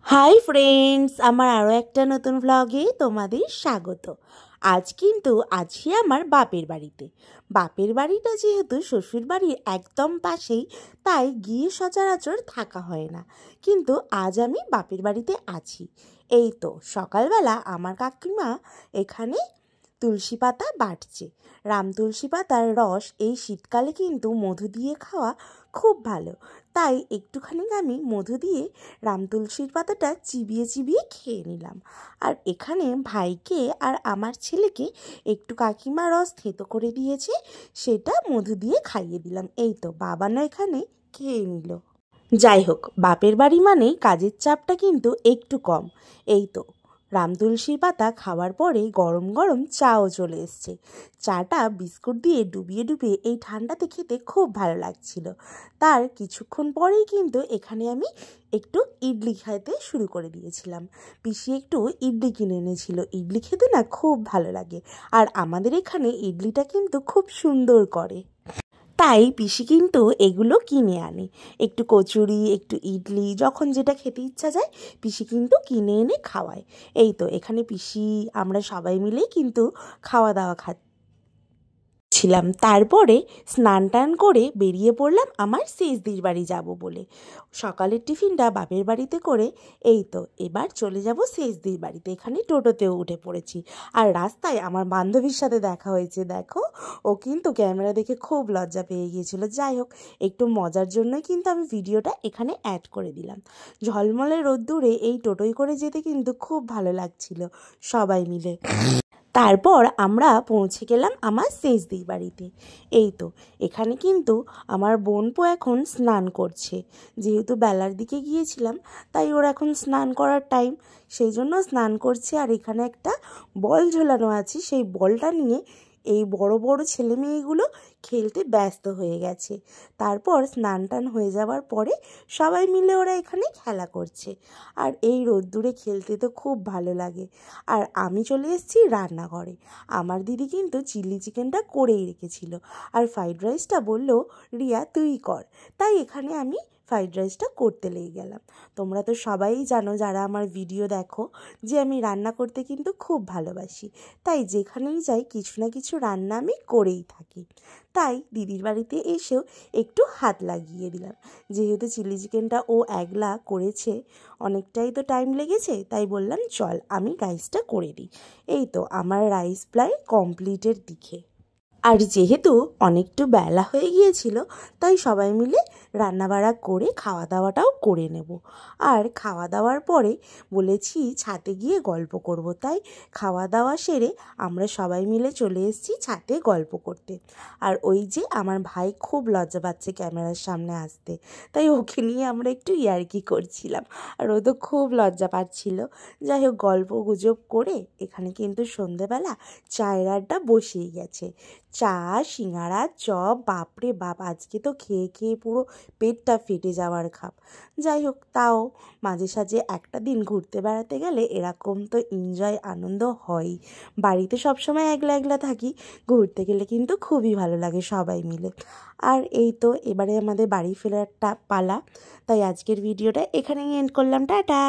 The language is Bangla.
হাই ফ্রেন্ডস, আমার আরও একটা নতুন ভ্লগে তোমাদের স্বাগত। আজ কিন্তু আছি আমার বাপের বাড়িতে। বাপের বাড়িটা যেহেতু শ্বশুর বাড়ির একদম পাশেই, তাই গিয়ে সচরাচর থাকা হয় না, কিন্তু আজ আমি বাপের বাড়িতে আছি। এই তো সকালবেলা আমার কাকিমা এখানে তুলসী পাতা বাটছে। রাম তুলসী পাতার রস এই শীতকালে কিন্তু মধু দিয়ে খাওয়া খুব ভালো, তাই একটুখানি আমি মধু দিয়ে রাম তুলসীর পাতাটা চিবিয়ে চিবিয়ে খেয়ে নিলাম। আর এখানে ভাইকে আর আমার ছেলেকে একটু কাকিমা রস থেতো করে দিয়েছে, সেটা মধু দিয়ে খাইয়ে দিলাম। এই তো বাবানও এখানে খেয়ে নিল। যাই হোক, বাপের বাড়ি মানেই কাজের চাপটা কিন্তু একটু কম। এই তো রাম তুলসীর পাতা খাওয়ার পরে গরম গরম চাও চলে এসছে। চাটা বিস্কুট দিয়ে ডুবিয়ে ডুবিয়ে এই ঠান্ডাতে খেতে খুব ভালো লাগছিল। তার কিছুক্ষণ পরেই কিন্তু এখানে আমি একটু ইডলি খেতে শুরু করে দিয়েছিলাম। পিসি একটু ইডলি কিনে এনেছিল। ইডলি খেতে না খুব ভালো লাগে, আর আমাদের এখানে ইডলিটা কিন্তু খুব সুন্দর করে, তাই পিসি কিন্তু এগুলো কিনে আনে। একটু কচুরি, একটু ইডলি, যখন যেটা খেতে ইচ্ছা যায় পিসি কিন্তু কিনে এনে খাওয়ায়। এই তো এখানে পিসি আমরা সবাই মিলেই কিন্তু খাওয়া দাওয়া ছিলাম। তারপরে স্নান টান করে বেরিয়ে পড়লাম আমার সেজদির বাড়ি যাব বলে। সকালের টিফিনটা বাপের বাড়িতে করে এই তো এবার চলে যাব সেজদির বাড়িতে। এখানে টোটোতেও উঠে পড়েছি, আর রাস্তায় আমার বান্ধবীর সাথে দেখা হয়েছে। দেখো, ও কিন্তু ক্যামেরা দেখে খুব লজ্জা পেয়ে গিয়েছিল। যাই হোক, একটু মজার জন্যই কিন্তু আমি ভিডিওটা এখানে অ্যাড করে দিলাম। ঝলমলে রোদ্দুরে এই টোটোয় করে যেতে কিন্তু খুব ভালো লাগছিল সবাই মিলে। তারপর আমরা পৌঁছে গেলাম আমার সেজদির বাড়িতে। এই তো এখানে কিন্তু আমার বোনপো এখন স্নান করছে। যেহেতু বেলার দিকে গিয়েছিলাম, তাই ওর এখন স্নান করার টাইম, সেই জন্য স্নান করছে। আর এখানে একটা বল ঝোলানো আছে, সেই বলটা নিয়ে এই বড় বড় ছেলে মেয়েগুলো খেলতে ব্যস্ত হয়ে গেছে। তারপর স্নান টান হয়ে যাওয়ার পরে সবাই মিলে ওরা এখানে খেলা করছে। আর এই রোদ্দুরে খেলতে তো খুব ভালো লাগে। আর আমি চলে এসেছি রান্নাঘরে। আমার দিদি কিন্তু চিলি চিকেনটা করেই রেখেছিল, আর ফ্রাইড রাইসটা বলল রিয়া তুই কর, তাই এখানে আমি ফ্রাইড রাইসটা করতে লেগে গেলাম। তোমরা তো সবাই জানো যারা আমার ভিডিও দেখো, যে আমি রান্না করতে কিন্তু খুব ভালোবাসি, তাই যেখানেই যাই কিছু না কিছু রান্না আমি করেই থাকি। তাই দিদির বাড়িতে এসেও একটু হাত লাগিয়ে দিলাম। যেহেতু চিলি চিকেনটা ও একলা করেছে, অনেকটাই তো টাইম লেগেছে, তাই বললাম চল আমি রাইসটা করে দিই। এই তো আমার রাইস প্রায় কমপ্লিটের দিকে। আর যেহেতু অনেকটু বেলা হয়ে গিয়েছিল, তাই সবাই মিলে রান্নাবাড়া করে খাওয়া দাওয়াটাও করে নেব। আর খাওয়া দাওয়ার পরে বলেছি ছাদে গিয়ে গল্প করব, তাই খাওয়া দাওয়া সেরে আমরা সবাই মিলে চলে এসেছি ছাদে গল্প করতে। আর ওই যে আমার ভাই খুব লজ্জা পাচ্ছে ক্যামেরার সামনে আসতে, তাই ওকে নিয়ে আমরা একটু ইয়ার্কি করছিলাম, আর ও তো খুব লজ্জা পাচ্ছিল। যাই হোক, গল্প গুজব করে এখানে কিন্তু সন্ধেবেলা চায়ের আড্ডা বসেই গেছে। চা, সিঙ্গাড়া, চপ, বাপরে বাপ, আজকে তো খেয়ে খেয়ে পুরো পেটটা ফেটে যাওয়ার খাপ। যাই হোক, তাও মাঝে সাঝে একটা দিন ঘুরতে বেড়াতে গেলে এরকম তো এনজয় আনন্দ হয়ই। বাড়িতে সবসময় একলা একলা থাকি, ঘুরতে গেলে কিন্তু খুবই ভালো লাগে সবাই মিলে। আর এই তো এবারে আমাদের বাড়ি ফেরারটা পালা, তাই আজকের ভিডিওটা এখানেই এন্ড করলাম। টাটা।